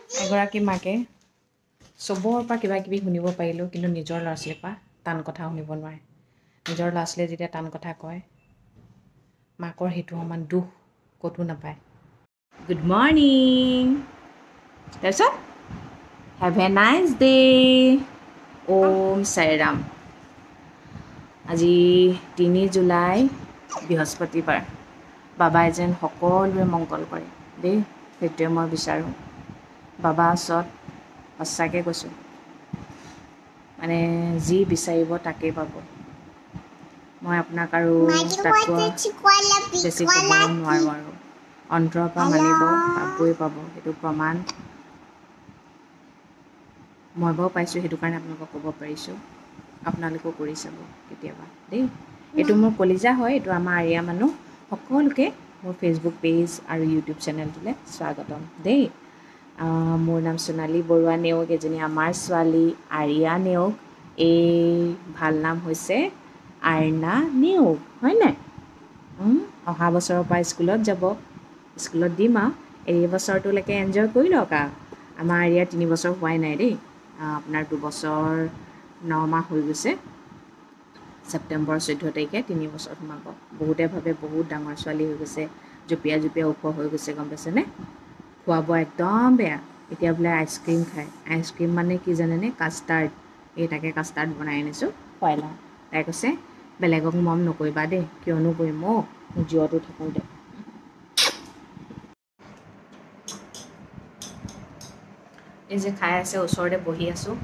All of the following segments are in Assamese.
এগৰাকী মাকে চবৰ পৰা কিবা কিবি শুনিব পাৰিলেও কিন্তু নিজৰ ল'ৰা ছোৱালীৰ পৰা টান কথা শুনিব নোৱাৰে। নিজৰ ল'ৰা ছোৱালীয়ে যেতিয়া টান কথা কয় মাকৰ সেইটো সমান দুখ ক'তো নাপায়। Good morning. তাৰপিছত হেভ এ নাইচ ডে। ওম সাইৰাম। আজি ৩ জুলাই বৃহস্পতিবাৰ। বাবাই যেন সকলোৰে মংগল কৰে দেই, সেইটোৱে মই বিচাৰোঁ। বাবাৰ ওচৰত সঁচাকৈ কৈছোঁ, মানে যি বিচাৰিব তাকেই পাব। মই আপোনাক আৰু তাতকৈ বেছি ক'ব নোৱাৰোঁ আৰু অন্তৰৰ পৰা মানিব পাবই পাব, সেইটো প্ৰমাণ মই বাৰু পাইছোঁ, সেইটো কাৰণে আপোনালোকক ক'ব পাৰিছোঁ। আপোনালোকেও কৰি চাব কেতিয়াবা দেই। এইটো মোৰ কলিজা হয়, এইটো আমাৰ আৰিয়া মানুহ সকলোকে মোৰ ফেচবুক পেজ আৰু ইউটিউব চেনেলটোলৈ স্বাগতম দেই। মোৰ নাম সোণালী বৰুৱা নেওগ, এজনী আমাৰ ছোৱালী আৰিয়া নেওগ। এই ভাল নাম হৈছে আইনা নেওগ, হয় নাই? অহা বছৰৰ পৰা স্কুলত যাব, স্কুলত দিম আৰু এই বছৰটোলৈকে এনজয় কৰি লওক আৰু। আমাৰ আৰিয়াৰ 3 বছৰ হোৱাই নাই দেই, আপোনাৰ 2 বছৰ 9 মাহ হৈ গৈছে। ছেপ্টেম্বৰ 14 তাৰিখে 3 বছৰ সোমাব। বহুতে ভাবে বহুত ডাঙৰ ছোৱালী হৈ গৈছে, জঁপিয়া জঁপিয়া ওখ হৈ গৈছে, গম পাইছেনে? খোৱা বোৱা একদম বেয়া। এতিয়া বোলে আইচক্ৰীম খায়। আইচক্ৰীম মানে কি জানেনে? কাষ্টাৰ্ড। এই তাকে কাষ্টাৰ্ড বনাই আনিছোঁ, খুৱাই লওঁ। তাই কৈছে বেলেগক মৰম নকৰিবা দেই। কিয়নো কৰিম অ', জীৱটো থাকোঁ দে। এই যে খাই আছে, ওচৰতে বহি আছোঁ,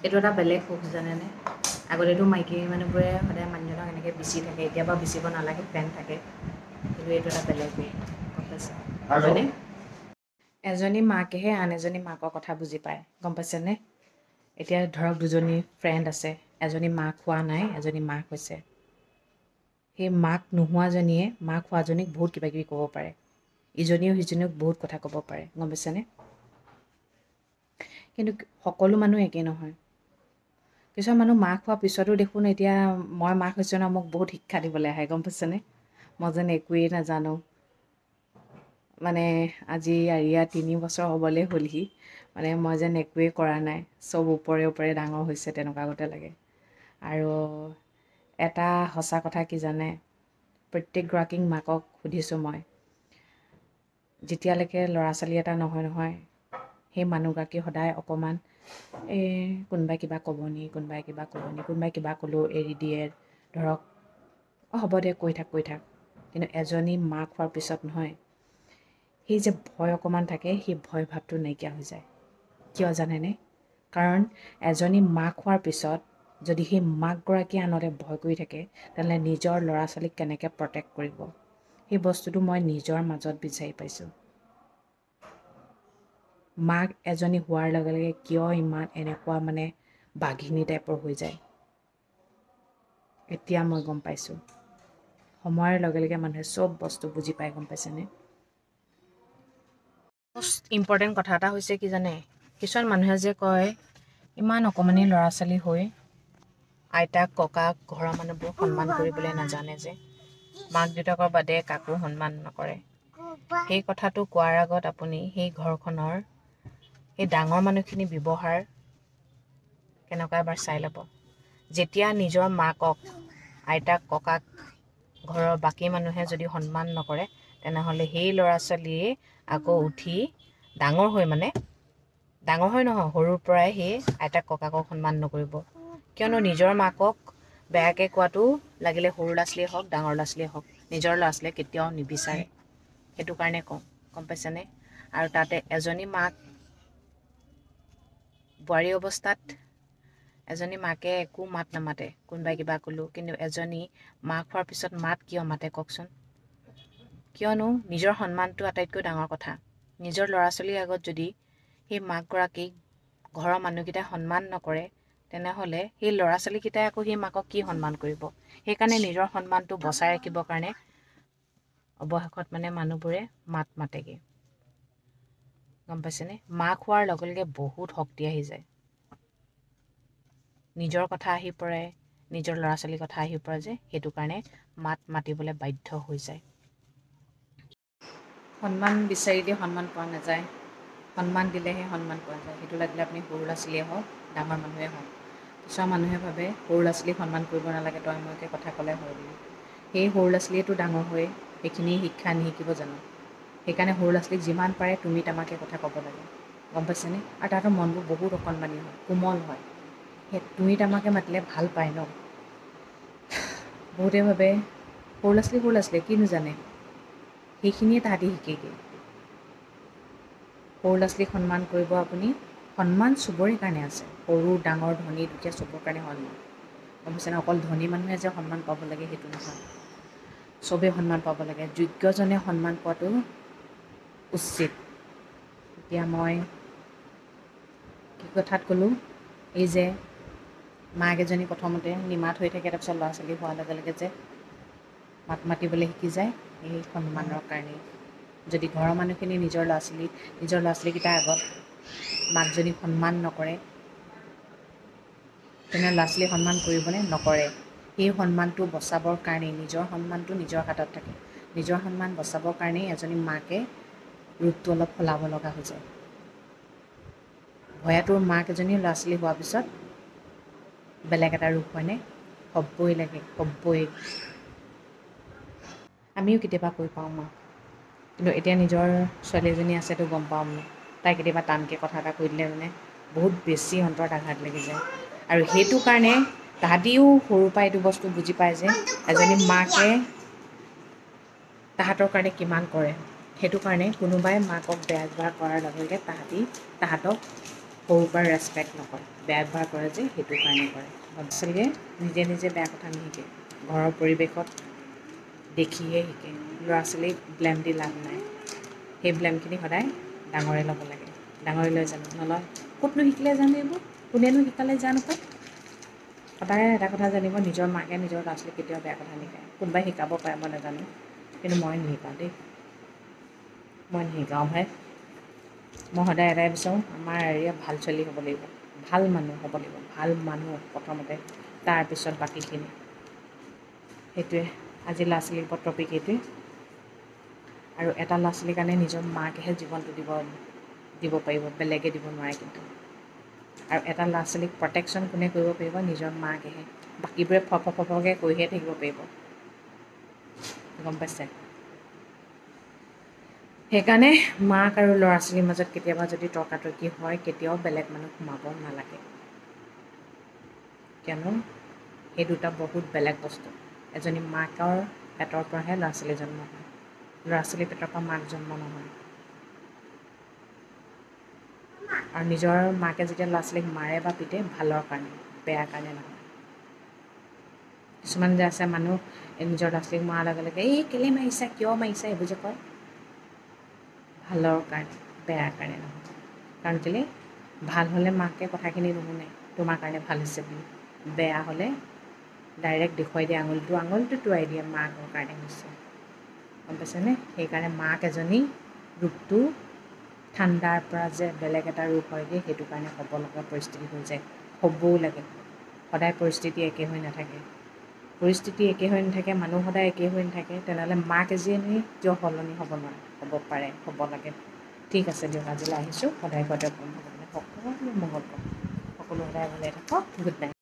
এইটো এটা বেলেগ সুখ জানেনে? আগতেতো মাইকী মানুহবোৰে সদায় মানুহজনক এনেকৈ বিচি থাকে, এতিয়া বাৰু বিচিব নালাগে, ফেন থাকে, কিন্তু এইটো এটা বেলেগ সুখ, গম পাইছে? হয়নে? এজনী মাকেহে আন এজনী মাকৰ কথা বুজি পায়, গম পাইছেনে? এতিয়া ধৰক দুজনী ফ্ৰেণ্ড আছে, এজনী মাক হোৱা নাই, এজনী মাক হৈছে। সেই মাক নোহোৱাজনীয়ে মাক হোৱাজনীক বহুত কিবা কিবি ক'ব পাৰে, ইজনীয়েও সিজনীক বহুত কথা ক'ব পাৰে, গম পাইছেনে? কিন্তু সকলো মানুহ একেই নহয়। কিছুমান মানুহ মাক হোৱাৰ পিছতো দেখোন এতিয়া মই মাক হৈছোঁ ন, মোক বহুত শিক্ষা দিবলৈ আহে, গম পাইছেনে? মই যেন একোৱেই নাজানো। মানে আজি আৰিয়া 3 বছৰ হ'বলৈ হ'লহি, মানে মই যেন একোৱেই কৰা নাই, চব ওপৰে ওপৰে ডাঙৰ হৈছে তেনেকুৱা গতে লাগে। আৰু এটা সঁচা কথা কি জানে? প্ৰত্যেকগৰাকী মাকক সুধিছোঁ মই, যেতিয়ালৈকে ল'ৰা ছোৱালী এটা নহয় সেই মানুহগৰাকী সদায় অকণমান কোনোবাই কিবা ক'ব নি, কোনোবাই কিবা ক'ব নি, কোনোবাই কিবা ক'লেও এৰি দিয়ে, ধৰক হ'ব দে কৈ থাক। কিন্তু এজনী মাক হোৱাৰ পিছত নহয়, সেই যে ভয় অকণমান থাকে, সেই ভয় ভাৱটো নাইকিয়া হৈ যায়। কিয় জানেনে? কাৰণ এজনী মাক হোৱাৰ পিছত যদি সেই মাকগৰাকী আনলে ভয় কৰি থাকে, তেনেহ'লে নিজৰ ল'ৰা ছোৱালীক কেনেকৈ প্ৰটেক্ট কৰিব? সেই বস্তুটো মই নিজৰ মাজত বিচাৰি পাইছোঁ। মাক এজনী হোৱাৰ লগে লগে কিয় ইমান এনেকুৱা মানে বাঘিনী টাইপৰ হৈ যায়, এতিয়া মই গম পাইছোঁ। সময়ৰ লগে লগে মানুহে চব বস্তু বুজি পায়, গম পাইছেনে? মষ্ট ইম্পৰ্টেণ্ট কথা এটা হৈছে কি জানে? কিছুমান মানুহে যে কয় ইমান অকণমানি ল'ৰা ছোৱালী হৈ আইতাক ককাক ঘৰৰ মানুহবোৰক সন্মান কৰিবলৈ নাজানে যে, মাক দেউতাকৰ বাদে কাকো সন্মান নকৰে। সেই কথাটো কোৱাৰ আগত আপুনি সেই ঘৰখনৰ সেই ডাঙৰ মানুহখিনি ব্যৱহাৰ কেনেকুৱা এবাৰ চাই ল'ব। যেতিয়া নিজৰ মাকক আইতাক ককাক ঘৰৰ বাকী মানুহে যদি সন্মান নকৰে, তেনেহ'লে সেই ল'ৰা ছোৱালীয়ে আকৌ উঠি ডাঙৰ হৈ নহয়, সৰুৰ পৰাই সেই আইতাক ককাকক সন্মান নকৰিব। কিয়নো নিজৰ মাকক বেয়াকৈ কোৱাটো লাগিলে সৰু ল'ৰা ছোৱালীয়ে হওক, ডাঙৰ ল'ৰা ছোৱালীয়ে হওক, নিজৰ ল'ৰা ছোৱালীয়ে কেতিয়াও নিবিচাৰে। সেইটো কাৰণে কওঁ, গম পাইছেনে? আৰু তাতে এজনী মাক বোৱাৰী অৱস্থাত এজনী মাকে একো মাত নামাতে, কোনোবাই কিবা ক'লেও, কিন্তু এজনী মাক হোৱাৰ পিছত মাত কিয় মাতে কওকচোন? কিয়নো নিজৰ সন্মানটো আটাইতকৈ ডাঙৰ কথা। নিজৰ ল'ৰা ছোৱালীৰ আগত যদি সেই মাকগৰাকীক ঘৰৰ মানুহকেইটাই সন্মান নকৰে, তেনেহ'লে সেই ল'ৰা ছোৱালীকেইটাই আকৌ সেই মাকক কি সন্মান কৰিব? সেইকাৰণে নিজৰ সন্মানটো বচাই ৰাখিবৰ কাৰণে অৱশেষত মানুহবোৰে মাত মাতেগৈ, গম পাইছেনে? মাক হোৱাৰ লগে লগে বহুত শক্তি আহি যায়। নিজৰ কথা আহি পৰে, নিজৰ ল'ৰা ছোৱালীৰ কথা আহি পৰে যে, সেইটো কাৰণে মাত মাতিবলৈ বাধ্য হৈ যায়। সন্মান বিচাৰিলে সন্মান পোৱা নাযায়। সন্মান দিলেহে সন্মান পোৱা যায়। সেইটো লাগিলে আপুনি সৰু ল'ৰা ছোৱালীয়ে হওক, ডাঙৰ মানুহে হওক। কিছুমান মানুহে ভাবে সৰু ল'ৰা ছোৱালীক সন্মান কৰিব নালাগে, তই মইকে কথা ক'লে হয় বুলি। সেই সৰু ল'ৰা ছোৱালীয়েতো ডাঙৰ হৈ সেইখিনি শিক্ষা নিশিকিব জানো? সেইকাৰণে সৰু ল'ৰা ছোৱালীক যিমান পাৰে তুমি তামাকে কথা ক'ব লাগে, গম পাইছেনে? আৰু তাহাঁতৰ মনবোৰ বহুত অকণমানি হয়, কোমল হয়। সেই তুমি তামাকে মাতিলে ভাল পায় ন। বহুতে ভাবে সৰু ল'ৰা ছোৱালী কিনো জানে, সেইখিনিয়ে তাহাঁতি শিকেগৈ। সৰু ল'ৰা ছোৱালীক সন্মান কৰিব আপুনি, সন্মান চবৰে কাৰণে আছে, সৰু ডাঙৰ ধনী দুখীয়া চবৰ কাৰণে সন্মান, গম পাইছেনে? অকল ধনী মানুহে যে সন্মান পাব লাগে সেইটো নহয়, চবেই সন্মান পাব লাগে, যোগ্যজনে সন্মান পোৱাটো উচিত। এতিয়া মই কি কথাত ক'লোঁ, এই যে মাক এজনী প্ৰথমতে নিমাত হৈ থাকে, তাৰপিছত ল'ৰা ছোৱালী হোৱাৰ লগে লগে যে মাত মাতিবলৈ শিকি যায়, এই সন্মানৰ কাৰণেই। যদি ঘৰৰ মানুহখিনি নিজৰ ল'ৰা ছোৱালীকেইটাৰ আগত মাকজনীক সন্মান নকৰে, তেনে ল'ৰা ছোৱালীয়ে সন্মান কৰিবনে? নকৰে। সেই সন্মানটো বচাবৰ কাৰণেই, নিজৰ সন্মানটো নিজৰ হাতত থাকে, নিজৰ সন্মান বচাবৰ কাৰণেই এজনী মাকে ৰূপটো অলপ সলাব লগা হৈ যায়। ভয়াতুৰ মাক এজনী ল'ৰা ছোৱালী হোৱাৰ পিছত বেলেগ এটা ৰূপ হয়নে? হ'বই লাগে, হ'বই। আমিও কেতিয়াবা কৈ পাওঁ মাক, কিন্তু এতিয়া নিজৰ ছোৱালী এজনী আছেতো গম পাওঁ মানে, তাই কেতিয়াবা টানকৈ কথা এটা কৈ দিলে মানে বহুত বেছি অন্তৰত আঘাত লাগি যায়। আৰু সেইটো কাৰণে তাহাঁতিও সৰুৰ পৰা এইটো বস্তু বুজি পায় যে এজনী মাকে তাহাঁতৰ কাৰণে কিমান কৰে। সেইটো কাৰণে কোনোবাই মাকক বেয়া ব্যৱহাৰ কৰাৰ লগে লগে তাহাঁতক সৰুৰ পৰা ৰেচপেক্ট নকৰে, বেয়া ব্যৱহাৰ কৰে যে সেইটো কাৰণে কৰে। আচলতে নিজে নিজে বেয়া কথা নিশিকে, ঘৰৰ পৰিৱেশত দেখিয়ে শিকে। ল'ৰা ছোৱালীক ব্লেম দি লাভ নাই, সেই ব্লেমখিনি সদায় ডাঙৰে ল'ব লাগে। ডাঙৰে লৈ জানো নলয়, ক'তনো শিকিলে জানো এইবোৰ, কোনেনো শিকালে জানো পায়। সদায় এটা কথা জানিব, নিজৰ মাকে নিজৰ ল'ৰা ছোৱালীক কেতিয়াও বেয়া কথা নিশিকায়। কোনোবাই শিকাব পাৰে মই নাজানো, কিন্তু মই নিশিকাওঁ দেই, মই নিশিকাওঁ ভাই। মই সদায় এটাই বিচাৰোঁ, আমাৰ এৰিয়া ভাল ছোৱালী হ'ব লাগিব, ভাল মানুহ হ'ব লাগিব, ভাল মানুহ প্ৰথমতে, তাৰপিছত বাকীখিনি। সেইটোৱে আজি ল'ৰা ছোৱালীৰ ওপৰত টপিক এইটোৱে। আৰু এটা ল'ৰা ছোৱালীৰ কাৰণে নিজৰ মাকেহে জীৱনটো দিব পাৰিব, বেলেগে দিব নোৱাৰে কিন্তু। আৰু এটা ল'ৰা ছোৱালীক প্ৰটেকশ্যন কোনে কৰিব পাৰিব? নিজৰ মাকেহে। বাকীবোৰে ফৰকৈ কৈহে থাকিব পাৰিব, গম পাইছে? সেইকাৰণে মাক আৰু ল'ৰা ছোৱালীৰ মাজত কেতিয়াবা যদি তৰ্কাতৰ্কি হয়, কেতিয়াও বেলেগ মানুহ সোমাব নালাগে, কিয়নো সেই দুটা বহুত বেলেগ বস্তু। এজনী মাকৰ পেটৰ পৰাহে ল'ৰা ছোৱালী জন্ম হয়, ল'ৰা ছোৱালীৰ পেটৰ পৰা মাক জন্ম নহয়। আৰু নিজৰ মাকে যেতিয়া ল'ৰা ছোৱালীক মাৰে বা পিতে ভালৰ কাৰণে, বেয়া কাৰণে নহয়। কিছুমান যে আছে মানুহ নিজৰ ল'ৰা ছোৱালীক মৰাৰ লগে লগে এই কেলে মাৰিছা, কিয় মাৰিছা, এইবোৰ যে কয়, ভালৰ কাৰণে, বেয়াৰ কাৰণে নহয়। কাৰণ কেলে ভাল হ'লে মাকে কথাখিনি নুশুনে তোমাৰ কাৰণে ভাল হৈছে বুলি, বেয়া হ'লে ডাইৰেক্ট দেখুৱাই দিয়ে, আঙুলিটো টোৱাই দিয়ে মাকৰ কাৰণে হৈছে, গম পাইছেনে? সেইকাৰণে মাক এজনী ৰূপটো ঠাণ্ডাৰ পৰা যে বেলেগ এটা ৰূপ হয়গৈ, সেইটো কাৰণে হ'ব লগা পৰিস্থিতি হৈ যায়, হ'বও লাগে। সদায় পৰিস্থিতি একে হৈ নাথাকে, পৰিস্থিতি একে হৈ নাথাকে, মানুহ সদায় একে হৈ নাথাকে, তেনেহ'লে মাক এজনী কিয় সলনি হ'ব নোৱাৰে? হ'ব পাৰে, হ'ব লাগে। ঠিক আছে দিয়ক, আজিলৈ আহিছোঁ। সদায় সকলো মংগল কৰক, সকলো সদায় ভালে থাকক। Good night.